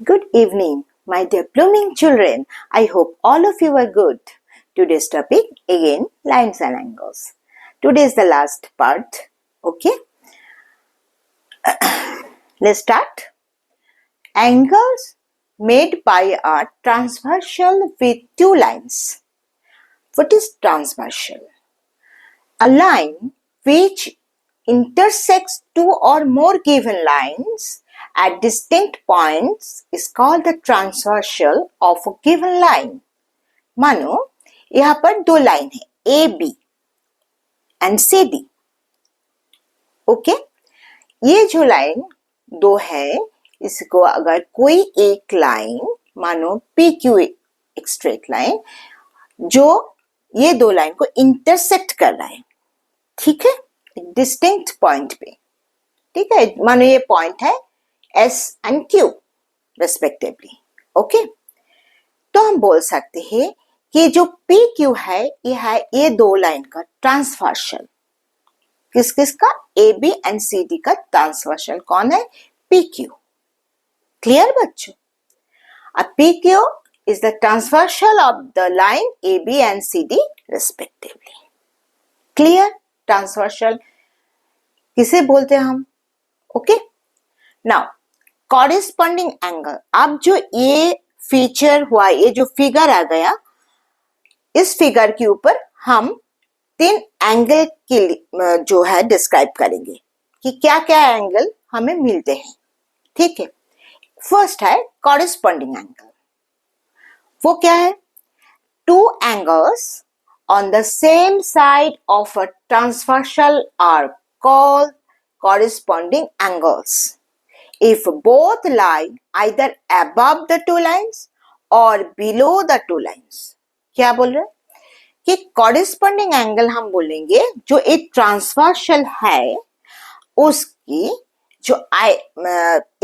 Good evening, my dear blooming children. I hope all of you are good. Today's topic again lines and angles. Today is the last part. Okay, let's start. Angles made by a transversal with two lines. What is transversal? A line which intersects two or more given lines at distinct points is called the transversal of a given line. मानो यहाँ पर दो line है A B and C D. Okay, ये जो line दो है इसको अगर कोई एक लाइन मानो पी क्यू एक स्ट्रेट लाइन जो ये दो लाइन को इंटरसेक्ट कर रहा है, ठीक है, डिस्टिंक्ट पॉइंट पे, ठीक है, मानो ये पॉइंट है S and Q respectively. Okay, तो हम बोल सकते हैं कि जो पी क्यू है ये दो लाइन का ट्रांसवर्सल. किस किस का? A B and C D का ट्रांसवर्सल कौन है? P Q. क्लियर बच्चों? अब P Q is the transversal of the line AB and CD respectively. Clear? Transversal किसे बोलते हैं हम? Okay? Now, corresponding angle. अब जो ये फीचर हुआ, ये जो फिगर आ गया, इस फिगर के ऊपर हम तीन एंगल के जो है डिस्क्राइब करेंगे कि क्या क्या एंगल हमें मिलते हैं. ठीक है, फर्स्ट है कॉरेस्पॉन्डिंग एंगल. वो क्या है? Two angles on the same side of a transversal are called corresponding angles if both lie either above the two lines or below the two lines. क्या बोल रहे हैं कि corresponding angle हम बोलेंगे जो एक ट्रांसवर्सल है उसकी जो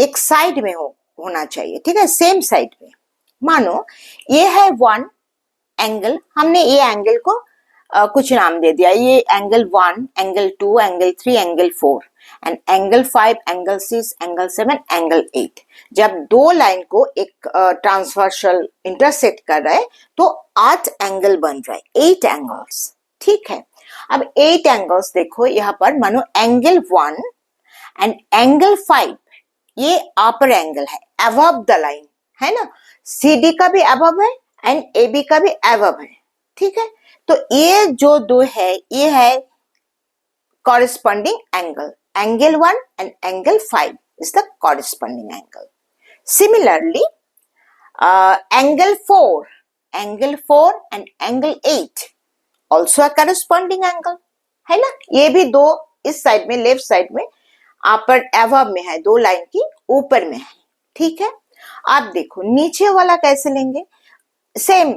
एक साइड में होना चाहिए, ठीक है, सेम साइड में. मानो ये है वन एंगल, हमने ये एंगल को कुछ नाम दे दिया, ये angle 1, angle 2, angle 3, angle 4 and angle 5, angle 6, angle 7, angle 8. जब दो लाइन को एक ट्रांसवर्सल इंटरसेक्ट कर रहा है तो 8 एंगल बन रहा है, 8 एंगल्स. ठीक है, अब 8 एंगल्स देखो यहाँ पर. मानो एंगल 1 एंड एंगल 5 ये अपर एंगल है, अबव द लाइन है ना. CD का भी अबव है एंड AB का भी अबव है. ठीक है, तो ये जो दो है ये है corresponding angle. Angle 1 and angle 5 is the corresponding angle. Similarly, angle 4 and angle 8 also a corresponding angle है ना. ये भी दो इस साइड में, लेफ्ट साइड में अपर अबव में है, दो लाइन की ऊपर में है. ठीक है, आप देखो नीचे वाला कैसे लेंगे. सेम,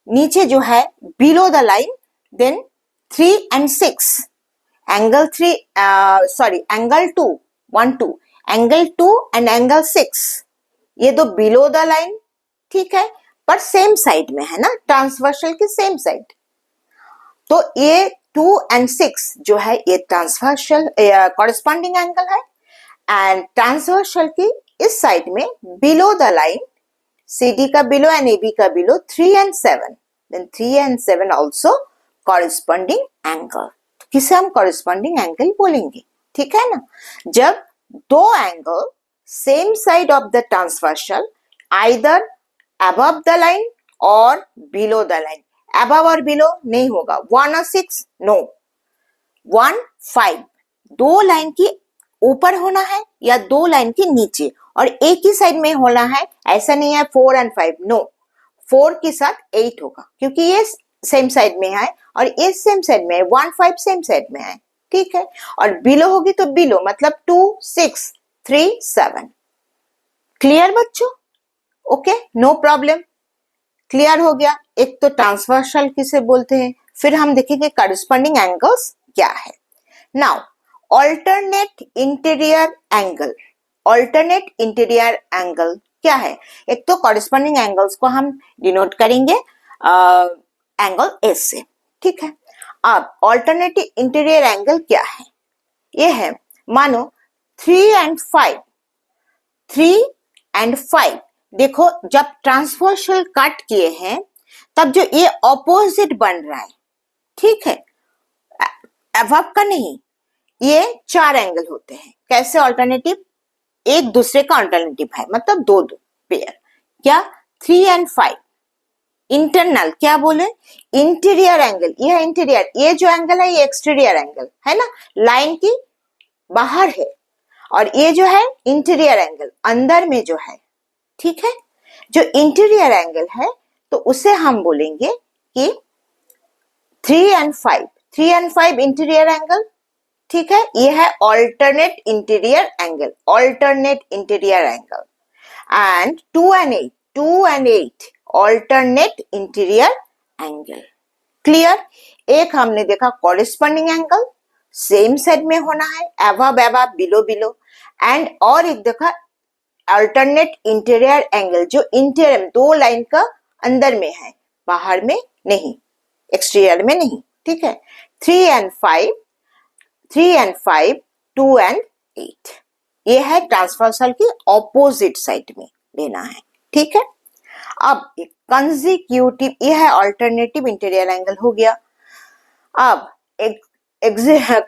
नीचे जो है below the line, then 3 and 6 angle 3 angle 2 1 2 angle 2 and angle 6 ये दो बिलो द लाइन, ठीक है, पर सेम साइड में है ना, ट्रांसवर्सल की सेम साइड. तो ये 2 and 6 जो है ये ट्रांसवर्सल कॉरेस्पॉन्डिंग एंगल है. एंड ट्रांसवर्सल की इस साइड में बिलो द लाइन, CD का बिलो एंड AB का below 3 and 7, then 3 and 7 also corresponding angle. किसे हम corresponding angle बोलेंगे, ठीक है ना. जब दो angle same side of the transversal either above the line or below the line. above और below नहीं होगा. 1 और 6 no, 1 5 दो लाइन की ऊपर होना है या दो लाइन के नीचे और एक ही साइड में होना है. ऐसा नहीं है 4 and 5 नो, 4 के साथ 8 होगा क्योंकि ये सेम साइड में है और ये सेम साइड में है, 1 5 सेम साइड में है. ठीक है, और बिलो होगी तो बिलो मतलब 2 6 3 7. क्लियर बच्चों? Okay, no problem. क्लियर हो गया. एक तो ट्रांसवर्सल किसे बोलते हैं, फिर हम देखेंगे करस्पॉन्डिंग एंगल्स क्या है. Now alternate interior angle. Alternate interior angle क्या है? एक तो कॉरेस्पॉन्डिंग एंगल्स को हम डिनोट करेंगे एंगल एस से. ठीक है, अब ऑल्टरनेट इंटीरियर एंगल क्या है? ये है मानो 3 and 5 देखो जब ट्रांसवर्सल कट किए हैं तब जो ये ऑपोजिट बन रहा है, ठीक है, अबव का नहीं, ये 4 एंगल होते हैं। कैसे ऑल्टरनेटिव? एक दूसरे का ऑल्टरनेटिव है, मतलब दो दो पेयर। क्या? 3 and 5 इंटरनल, क्या बोले? Interior angle. ये है इंटीरियर, ये जो एंगल है ये एक्सटीरियर एंगल है ना, लाइन की बाहर है, और ये जो है इंटीरियर एंगल अंदर में जो है, ठीक है। जो इंटीरियर एंगल है तो उसे हम बोलेंगे कि 3 and 5, 3 and 5 इंटीरियर एंगल, ठीक है। ये है alternate interior angle, alternate interior angle. And 2 and 8, 2 and 8 alternate interior angle. Clear? एक हमने देखा कॉरेस्पॉन्डिंग एंगल, सेम साइड में होना है, above above, below below. And और एक देखा अल्टरनेट इंटीरियर एंगल, जो इंटीरियर में दो लाइन का अंदर में है, बाहर में नहीं, एक्सटीरियर में नहीं, ठीक है। 3 and 5, 3 and 5, 2 and 8, ये है ट्रांसवर्सल की ऑपोजिट साइड में लेना है, ठीक है। अब एक कंसेक्यूटिव, ये है अल्टरनेटिव इंटीरियर एंगल हो गया। अब एक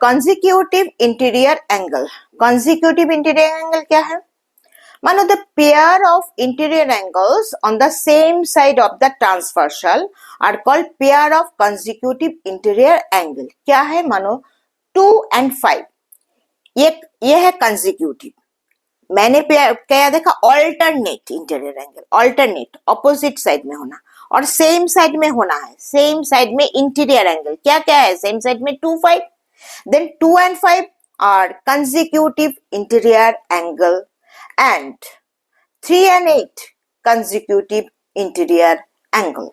consecutive interior angle, consecutive interior angle क्या है? मानो the pair of interior angles on the same side of the transversal are called pair of consecutive interior angle. क्या है? मानो 2 and 5, ये है कंसेक्यूटिव। मैंने क्या देखा? Alternate interior angle, alternate opposite side में होना, और सेम साइड में होना है, सेम साइड में इंटीरियर एंगल क्या क्या है? सेम साइड में 2, 5। Then 2 and 5 are consecutive interior angle, and 3 and 8 consecutive interior angle,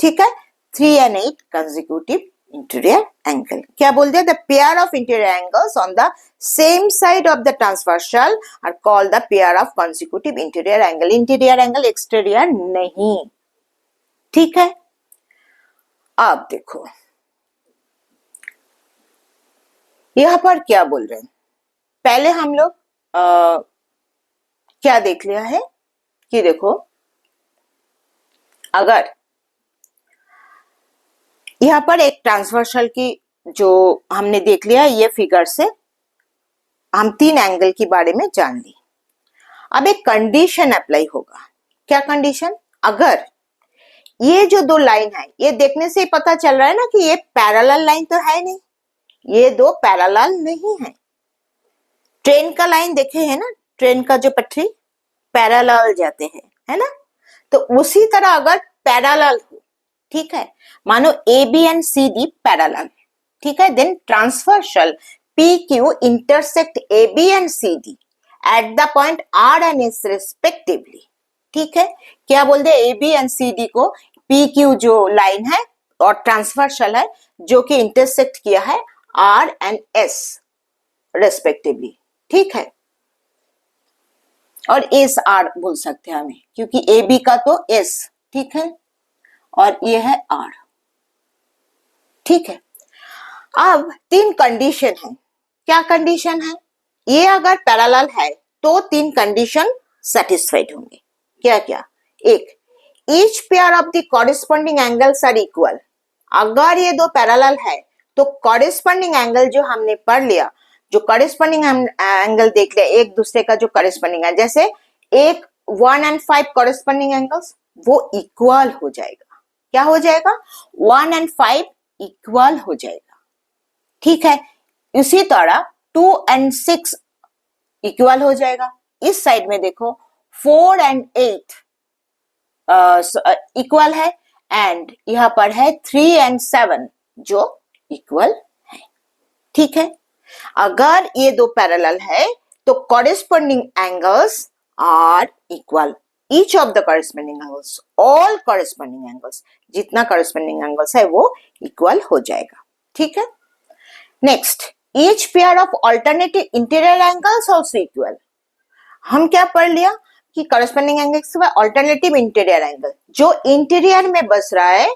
ठीक है। 3 and 8 कंसेक्यूटिव इंटीरियर एंगल। क्या बोल दिया? The pair of interior angles on the same side of the transversal are called the pair of consecutive interior angle. Interior angle exterior नहीं, ठीक है। अब देखो यहां पर क्या बोल रहे हैं, पहले हम लोग क्या देख लिया है कि देखो अगर यहां पर एक ट्रांसवर्सल की जो हमने देख लिया, ये फिगर से हम 3 एंगल के बारे में जान ली। अब एक कंडीशन अप्लाई होगा। क्या कंडीशन? अगर ये जो दो लाइन है, ये देखने से ही पता चल रहा है ना कि ये पैरेलल लाइन तो है नहीं, ये दो पैरेलल नहीं है। ट्रेन का लाइन देखे है ना, ट्रेन का जो पटरी पैरेलल जाते हैं, है ना, तो उसी तरह अगर पैरेलल हो, ठीक है, मानो A B and C D parallel, ठीक है, then transversal P Q intersect A B and C D at the point R and S respectively, ठीक है। क्या बोल दे? A B and C D को पी क्यू जो लाइन है और ट्रांसवर्सल है जो कि इंटरसेक्ट किया है आर एंड एस रेस्पेक्टिवली, ठीक है। और एस आर बोल सकते हैं हमें, क्योंकि ए बी का तो एस, ठीक है, और ये है आर, ठीक है। अब 3 कंडीशन है। क्या कंडीशन है? ये अगर पैरेलल है तो 3 कंडीशन सेटिस्फाइड होंगे। क्या क्या? एक, each pair of the corresponding angles are equal. अगर ये दो पैरेलल है तो कॉरेस्पॉन्डिंग एंगल जो हमने पढ़ लिया, जो कॉरेस्पॉन्डिंग एंगल देख लिया एक दूसरे का, जो कॉरेस्पॉन्डिंग है, जैसे एक 1 and 5 कॉरेस्पॉन्डिंग एंगल्स, वो इक्वल हो जाएगा। क्या हो जाएगा? 1 and 5 इक्वल हो जाएगा, ठीक है। इसी तरह 2 and 6 इक्वल हो जाएगा। इस साइड में देखो 4 and 8 इक्वल है, एंड यहां पर है 3 and 7 जो इक्वल है, ठीक है। अगर ये दो पैरेलल है तो corresponding angles are equal. Each of the corresponding angles, all corresponding angles, जितना कॉरेस्पॉन्डिंग एंगल्स है वो इक्वल हो जाएगा, ठीक है। Next, each pair of alternative interior angles also equal. हम क्या पढ़ लिया कि कॉरेस्पॉन्डिंग एंगल के सिवा ऑल्टरनेटिव इंटीरियर एंगल, जो इंटीरियर में बस रहा है,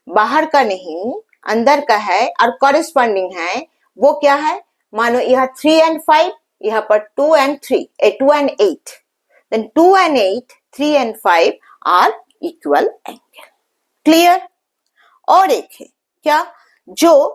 बाहर का नहीं, अंदर का है और कॉरेस्पॉन्डिंग है, वो क्या है? मानो यह 3 and 5, यहाँ पर 2 and 3, 2 and 8, then 2 and 8 3 and 5 are equal angle. Clear? और एक है क्या, जो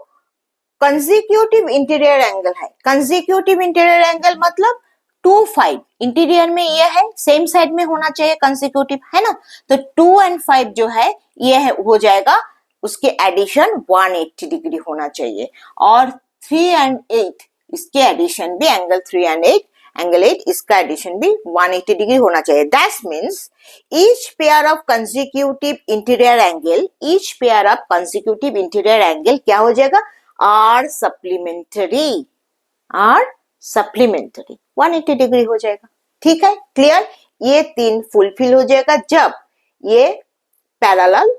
कंसेक्यूटिव इंटीरियर एंगल है. कंसेक्यूटिव इंटीरियर एंगल मतलब 2 5 इंटीरियर में ये है, सेम साइड में होना चाहिए कंसेक्यूटिव, है ना. तो 2 and 5 जो है ये है हो जाएगा, उसके एडिशन 180 डिग्री होना चाहिए. और 3 and 8 इसके एडिशन भी एंगल 3 and 8, एंगल 8 इसका एडिशन भी 180 डिग्री होना चाहिए. That means each pair of consecutive interior angle, each pair of consecutive interior angle क्या हो जाएगा, are supplementary, are supplementary 180 degree हो जाएगा. ठीक है, क्लियर. ये 3 फुलफिल हो जाएगा जब ये पैरेलल,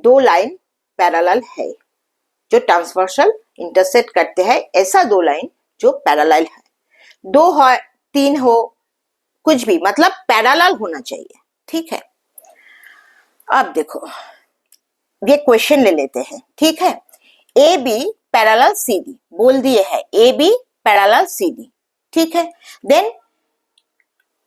2 लाइन पैरेलल है जो ट्रांसवर्सल इंटरसेक्ट करते हैं, ऐसा 2 लाइन जो पैरेलल है. 2 हो 3 हो कुछ भी, मतलब पैरेलल होना चाहिए. ठीक है, अब देखो ये क्वेश्चन ले लेते हैं. ठीक है, A B parallel C D बोल दिए है, A B parallel C D. ठीक है, देन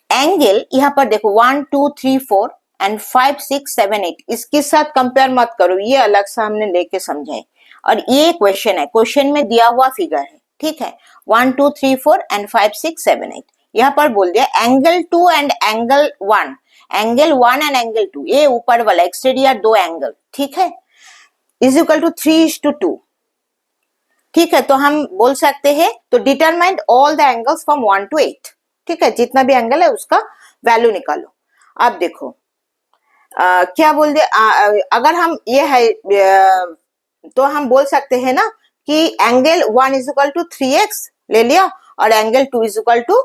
एंगल यहां पर देखो 1 2 3 4 एंड 5 6 7 8, इसके साथ कंपेयर मत करो, ये अलग से हमने लेके समझाए. और ये क्वेश्चन है, क्वेश्चन में दिया हुआ फिगर है. ठीक है, 1 2 3 4 एंड 5 6 7 8. यहां पर बोल दिया angle 2 and angle 1, angle 1 and angle 2, ये ऊपर वाला एक्सटीरियर 2 एंगल. ठीक है, इज इक्वल टू 3:2. ठीक है, तो हम बोल सकते हैं, तो determine all the angles from 1 to 8. ठीक है, जितना भी एंगल है उसका वैल्यू निकालो. अब देखो क्या बोल दे, अगर हम ये है तो हम बोल सकते हैं ना कि angle 1 is equal to 3x ले लिया और angle 2 is equal to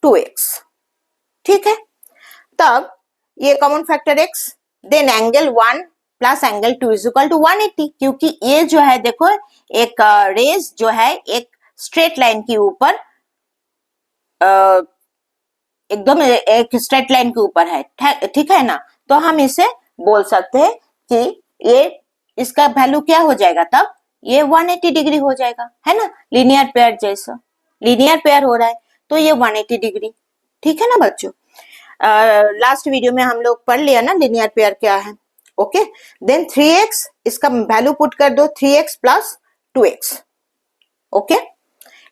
2x. ठीक है, तब ये common factor x, then angle 1 plus angle 2 is equal to 180, क्योंकि ये जो है देखो एक रेज जो है एक स्ट्रेट लाइन के ऊपर, एकदम एक स्ट्रेट लाइन के ऊपर है. ठीक है ना, तो हम इसे बोल सकते हैं कि ये इसका वैल्यू क्या हो जाएगा, तब ये 180 डिग्री हो जाएगा, है ना. लीनियर पेयर जैसा, लीनियर पेयर हो रहा है तो ये 180 डिग्री. ठीक है ना बच्चों, लास्ट वीडियो में हम लोग पढ़ लिया ना लीनियर पेयर क्या है. ओके, देन 3x, इसका वैल्यू पुट कर दो, 3x plus 2x, okay,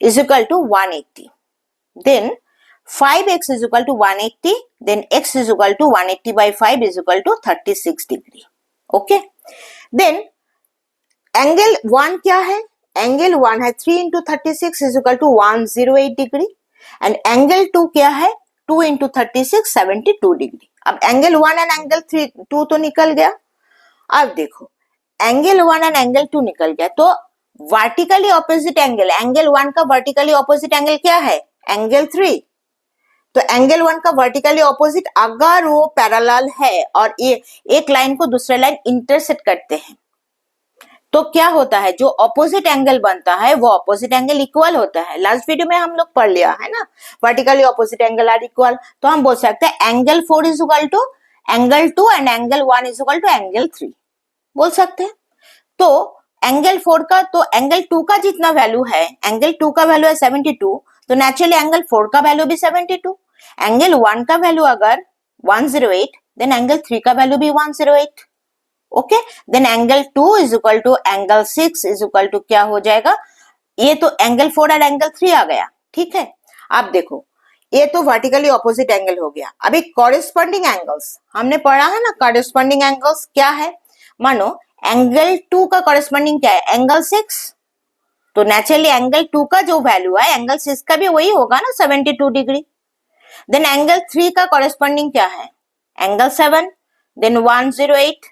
is equal to 180. Then 5x is equal to 180, then x is equal to 180 by 5 is equal to 36 degree. Okay, then angle 1 क्या है, angle 1 है 3 into 36 is equal to 108 degree, and angle 2 क्या है 2 into 36 72 degree. अब angle 1 and angle 2 तो निकल गया. अब देखो angle 1 and angle 2 निकल गया, तो वर्टिकली ऑपोजिट एंगल, एंगल 1 का वर्टिकली ऑपोजिट एंगल क्या है, एंगल 3. तो एंगल 1 का वर्टिकली ऑपोजिट अगर वो पैरेलल है और ये एक लाइन को दूसरे लाइन इंटरसेक्ट करते हैं, तो क्या होता है, जो ऑपोजिट एंगल बनता है वो ऑपोजिट एंगल इक्वल होता है. लास्ट वीडियो में हम लोग पढ़ लिया है ना, vertically opposite angle are equal. तो हम बोल सकते हैं angle 4 is equal to angle 2 and angle 1 is equal to angle 3 बोल सकते हैं. तो एंगल 4 का, तो एंगल 2 का जितना वैल्यू है, एंगल 2 का वैल्यू है 72, तो नेचुरली एंगल 4 का वैल्यू भी 72. एंगल 1 का वैल्यू अगर 108, देन एंगल 3 का वैल्यू भी 108. Okay, then angle 2 is equal to angle 6 is equal to क्या हो जाएगा, ये तो एंगल 4 और एंगल 3 आ गया. ठीक है, आप देखो ये तो वर्टिकली ऑपोजिट एंगल हो गया. अभी कॉरेस्पॉन्डिंग एंगल्स हमने पढ़ा है ना, कॉरेस्पॉन्डिंग एंगल्स क्या है, मानो एंगल 2 का कॉरेस्पॉन्डिंग क्या है, एंगल 6. तो नेचुरली एंगल 2 का जो वैल्यू है एंगल 6 का भी वही होगा ना, 72 डिग्री. देन एंगल 3 का कॉरेस्पॉन्डिंग क्या है, एंगल 7, देन 108.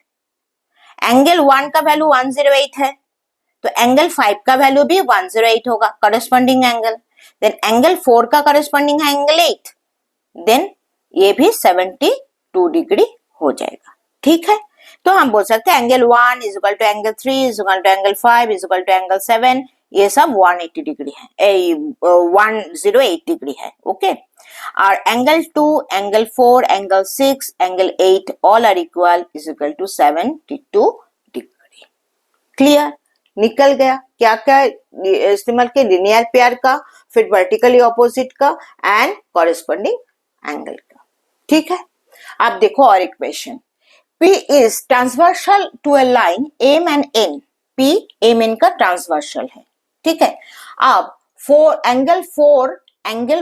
एंगल 1 का वैल्यू 108 है, तो एंगल 5 का वैल्यू भी 108 होगा, कॉरेस्पॉन्डिंग एंगल. देन एंगल 4 का कॉरेस्पॉन्डिंग है एंगल 8, देन ये भी 72 डिग्री हो जाएगा. ठीक है, तो हम बोल सकते हैं angle 1 is equal to angle 3 is equal to angle 5 is equal to angle 7, ये सब 180 डिग्री है, 108 डिग्री है. ओके, और angle 2, angle 4, angle 6, angle 8 all are equal is equal to 72 degree. Clear, निकल गया क्या क्या इस्तेमाल के, लिनियर पेयर का, फिर वर्टिकली ऑपोजिट का एंड कॉरेस्पॉन्डिंग एंगल का. ठीक है, आप देखो और एक question, P is transversal to a line M and N, P M N का ट्रांसवर्सल है, ठीक है। अब एंगल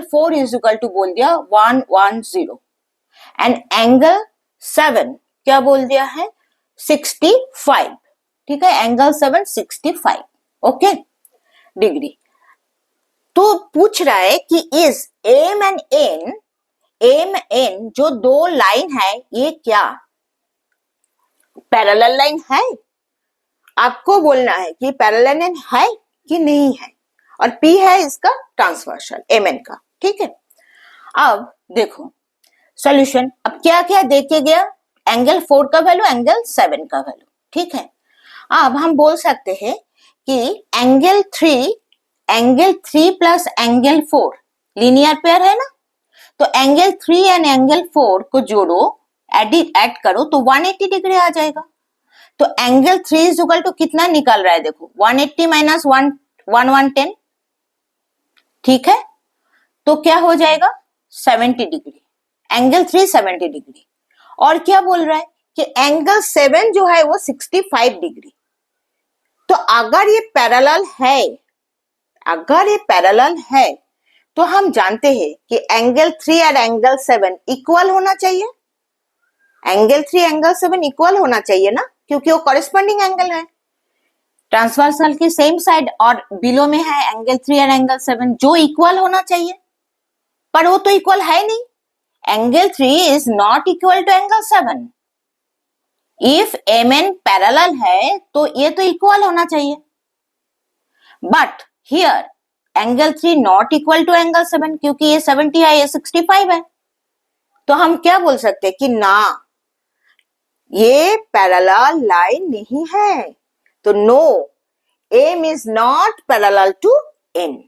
4 इज इक्वल टू बोल दिया 110 एंड एंगल 7 क्या बोल दिया है 65, ठीक है, एंगल 7 65, ओके डिग्री। तो पूछ रहा है कि इज एम एन जो दो लाइन है ये क्या पैरेलल लाइन है? आपको बोलना है कि पैरेलल लाइन है कि नहीं है, और P है इसका ट्रांसवर्सल एम एन का, ठीक है। अब देखो सॉल्यूशन, अब क्या क्या देखे गया, एंगल 4 का वैल्यू, एंगल 7 का वैल्यू, ठीक है। अब हम बोल सकते हैं कि angle 3 plus angle 4 linear pair है ना, तो एंगल 3 एंड एंगल 4 को जोड़ो, ऐड करो तो 180 डिग्री आ जाएगा। तो एंगल 3 इज इक्वल टू कितना निकल रहा है, देखो 180 माइनस 110, ठीक है, तो क्या हो जाएगा 70 डिग्री, एंगल 3 70 डिग्री। और क्या बोल रहा है कि एंगल 7 जो है वो 65 डिग्री। तो अगर ये पैरेलल है तो हम जानते हैं कि एंगल 3 और एंगल 7 इक्वल होना चाहिए, एंगल 3 एंगल 7 इक्वल होना चाहिए ना, क्योंकि वो कॉरेस्पॉन्डिंग एंगल है, ट्रांसवर्सल की सेम साइड और बिलो में है एंगल 3 और एंगल 7 जो इक्वल होना चाहिए, पर वो तो इक्वल है नहीं, angle 3 is not equal to angle 7। If M N parallel है तो ये तो इक्वल होना चाहिए, but here angle 3 not equal to angle 7 क्योंकि ये 70 है, ये 65 है। तो हम क्या बोल सकते हैं कि ना, ये पैरेलल लाइन नहीं है, तो no, M is not parallel to N,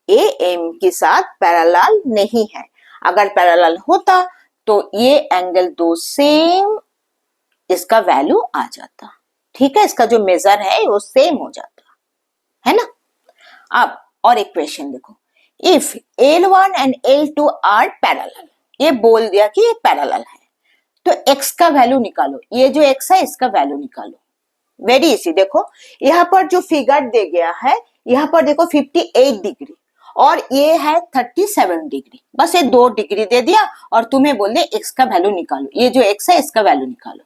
ये एम के साथ पैरेलल नहीं है। अगर पैरेलल होता तो ये एंगल 2 सेम इसका वैल्यू आ जाता, ठीक है, इसका जो मेजर है वो सेम हो जाता है ना। अब और एक क्वेश्चन देखो, if L1 and L2 are parallel, ये बोल दिया कि ये पैरेलल है, तो x का वैल्यू निकालो, ये जो x है इसका वैल्यू निकालो। वेरी इजी, देखो यहाँ पर जो फिगर दे गया है, यहाँ पर देखो 58 डिग्री और ये है 37 डिग्री, बस ये 2 डिग्री दे दिया और तुम्हें बोल दे x का वैल्यू निकालो, ये जो x है इसका वैल्यू निकालो।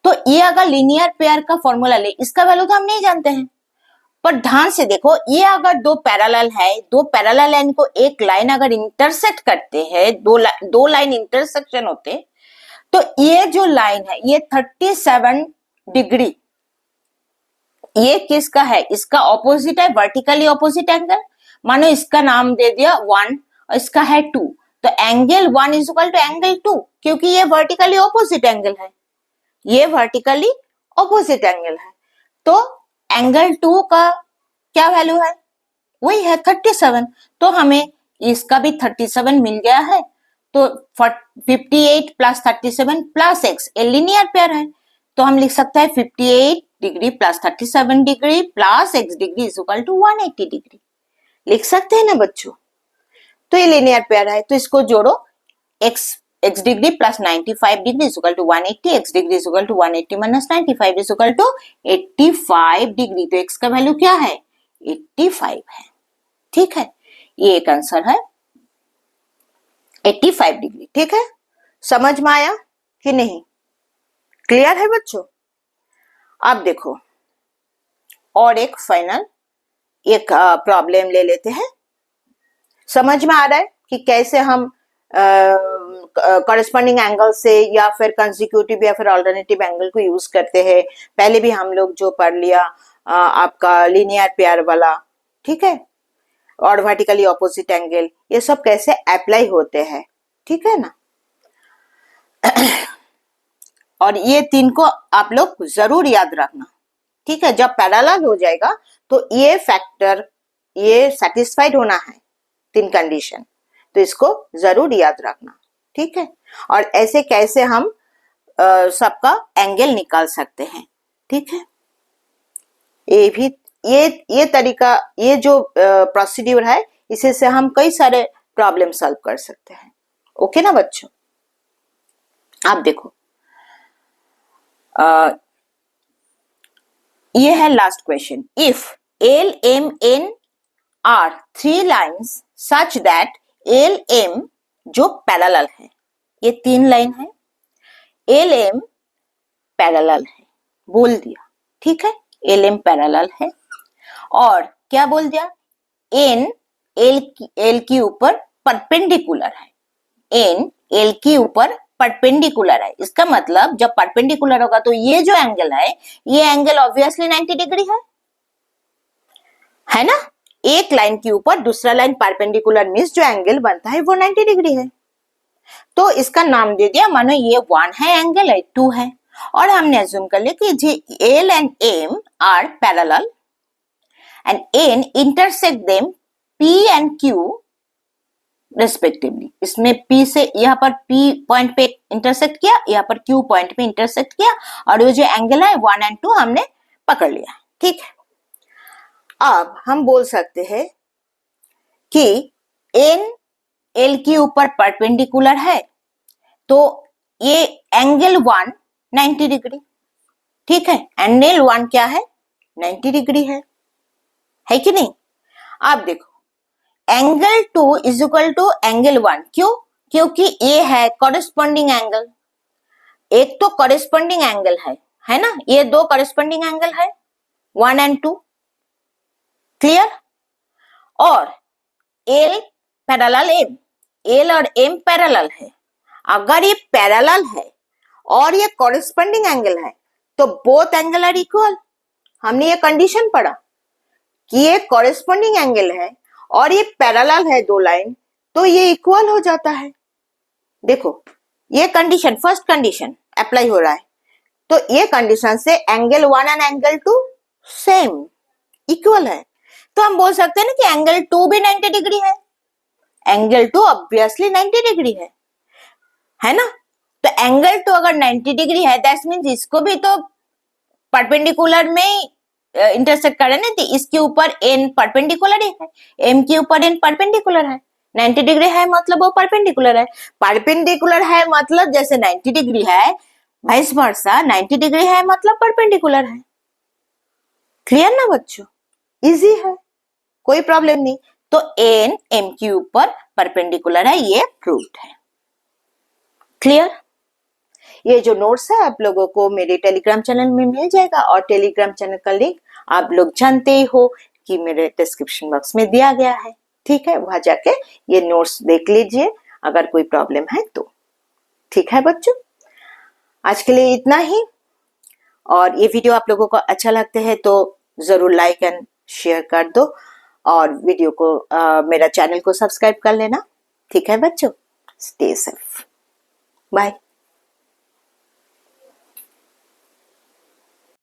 तो ये अगर लीनियर पेयर का फॉर्मूला ले, इसका वैल्यू तो हम नहीं जानते हैं, पर ध्यान से देखो, ये अगर दो पैरेलल है, दो पैरेलल लाइन को एक लाइन अगर इंटरसेक्ट करते हैं, दो लाइन इंटरसेक्शन होते, तो ये जो लाइन है ये 37 डिग्री, ये किसका है, इसका ऑपोजिट है, वर्टिकली ऑपोजिट एंगल। मानो इसका नाम दे दिया 1 और इसका है 2, तो angle 1 is equal to angle 2, क्योंकि ये वर्टिकली ऑपोजिट एंगल है, ये वर्टिकली ऑपोजिट एंगल है। तो एंगल 2 का क्या वैल्यू है, वही है 37, तो हमें इसका भी 37 मिल गया है। तो 58 प्लस 37 प्लस x, ये लीनियर पेयर है, तो हम लिख सकते हैं 58 degree plus 37 degree plus x degree is equal to 180 degree, लिख सकते हैं ना बच्चों। तो ये लीनियर पेयर है, तो इसको जोड़ो, x degree plus 95 degree is equal to 180, x degree is equal to 180 minus 95 is equal to 85 degree. तो x का वैल्यू क्या है 85 है, ठीक है, ये एक आंसर है 85 डिग्री, ठीक है। समझ में आया कि नहीं, क्लियर है बच्चों। अब देखो और एक फाइनल एक प्रॉब्लम ले लेते हैं, समझ में आ रहा है कि कैसे हम कॉरेस्पॉन्डिंग एंगल से या फिर कंसेक्यूटिव या फिर अल्टरनेटिव एंगल को यूज करते हैं। पहले भी हम लोग जो पढ़ लिया आपका लीनियर पेयर वाला, ठीक है, और वर्टिकली ऑपोजिट एंगल, ये सब कैसे अप्लाई होते हैं, ठीक है ना। और ये 3 को आप लोग जरूर याद रखना, ठीक है। जब पैरेलल हो जाएगा तो ये फैक्टर, ये सेटिस्फाइड होना है 3 कंडीशन, तो इसको जरूर याद रखना, ठीक है। और ऐसे कैसे हम सबका एंगल निकाल सकते हैं, ठीक है। ये भी ये तरीका, ये जो प्रोसीड्यूर है, इसी से हम कई सारे प्रॉब्लम सॉल्व कर सकते हैं, ओके ना बच्चों। आप देखो, ये है last question. If L M N are three lines such that L M जो पैरेलल है, ये 3 लाइन है, एल एम पैरेलल है बोल दिया, ठीक है, एल एम पैरेलल है, और क्या बोल दिया, एन एल के ऊपर परपेंडिकुलर है, एन एल के ऊपर परपेंडिकुलर है। इसका मतलब जब परपेंडिकुलर होगा तो ये जो एंगल है, ये एंगल ऑब्वियसली 90 डिग्री है ना। एक लाइन के ऊपर दूसरा लाइन परपेंडिकुलर मींस जो एंगल बनता है वो 90 डिग्री है। तो इसका नाम दे दिया, मानो ये 1 है एंगल है 2 है, और हमने अज्यूम कर लिया कि जी L and M are parallel and N intersect them P and Q respectively. इसमें P से यहाँ पर P पॉइंट पे इंटरसेक्ट किया, यहाँ पर Q पॉइंट पे इंटरसेक्ट किया, और वो जो एंगल है 1 और 2 हमने पकड़ लिया, ठीक है। अब हम बोल सकते हैं कि N L के ऊपर परपेंडिकुलर है, तो ये एंगल 1 90 डिग्री, ठीक है, एंगल 1 क्या है 90 डिग्री है कि नहीं। आप देखो, angle 2 is equal to angle 1, क्यों, क्योंकि ये है कॉरेस्पॉन्डिंग एंगल, एक तो कॉरेस्पॉन्डिंग एंगल है ना, ये 2 कॉरेस्पॉन्डिंग एंगल है 1 एंड 2, क्लियर। और एल पैरेलल एम, एल और एम पैरेलल है, अगर ये पैरेलल है और ये कॉरेस्पॉन्डिंग एंगल है तो बोथ एंगल आर इक्वल। हमने ये कंडीशन पढ़ा कि ये कॉरेस्पॉन्डिंग एंगल है और ये पैरेलल है 2 लाइन, तो ये इक्वल हो जाता है। देखो ये कंडीशन, फर्स्ट कंडीशन अप्लाई हो रहा है, तो ये कंडीशन से angle 1 and angle 2 same equal है, तो हम बोल सकते हैं ना कि एंगल 2 भी 90 डिग्री है, एंगल 2 ऑब्वियसली 90 डिग्री है ना। तो एंगल 2 अगर 90 डिग्री है दैट मींस इसको भी तो परपेंडिकुलर में इंटरसेक्ट कर रहे हैं ना, तो इसके ऊपर एन परपेंडिकुलर है, एम के ऊपर एन परपेंडिकुलर है, 90 डिग्री है मतलब वो परपेंडिकुलर है, परपेंडिकुलर है मतलब जैसे 90 डिग्री है वाइस वर्सा 90 डिग्री है मतलब परपेंडिकुलर है। क्लियर ना बच्चों, इजी है, कोई प्रॉब्लम नहीं। तो एन एम के ऊपर परपेंडिकुलर है, ये प्रूव्ड है। क्लियर। ये जो नोट्स है आप लोगों को मेरे टेलीग्राम चैनल में मिल जाएगा, और टेलीग्राम चैनल का लिंक आप लोग जानते ही हो कि मेरे डिस्क्रिप्शन बॉक्स में दिया गया है, ठीक है, वहां जाके ये नोट्स देख लीजिए अगर कोई प्रॉब्लम है तो। ठीक है बच्चों, आज के लिए इतना ही, और ये वीडियो आप लोगों को अच्छा लगता है तो जरूर लाइक एंड शेयर कर दो, और वीडियो को मेरा चैनल को सब्सक्राइब कर लेना, ठीक है बच्चों। Stay safe, bye.